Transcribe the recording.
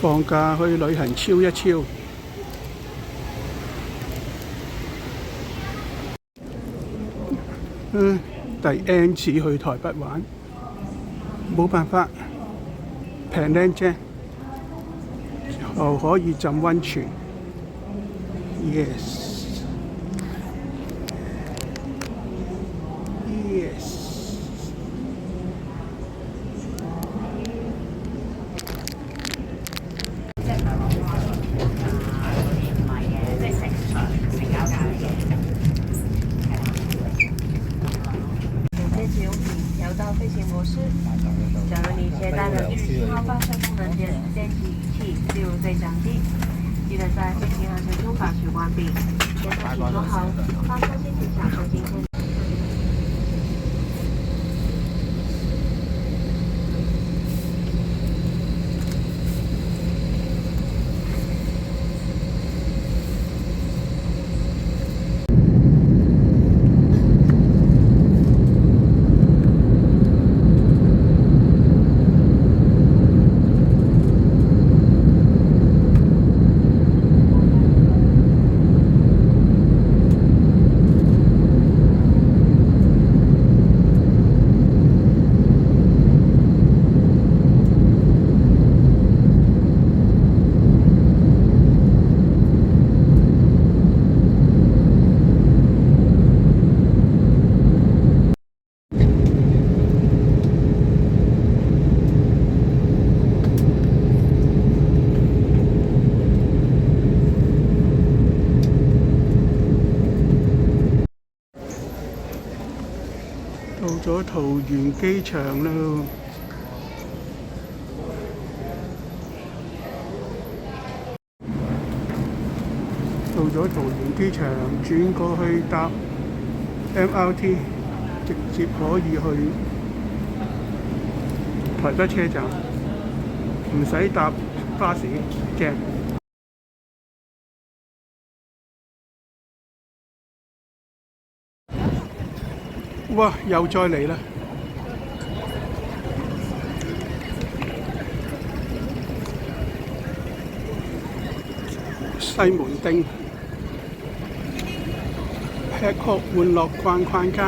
放假去旅行超一超。第 N 次去台北玩，冇辦法，平靚啫，又可以浸溫泉。Yes， yes。调到飞行模式。假如你携带了1号发射功能键电子仪器，例如对讲机，记得在飞行航程中把其关闭。现在请坐好，放松心情，享受今天。到咗桃園機場啦，到咗桃園機場，轉過去搭 MRT， 直接可以去台北車站，唔使搭巴士，正。哇！又再嚟啦！西門町吃喝玩樂逛逛街。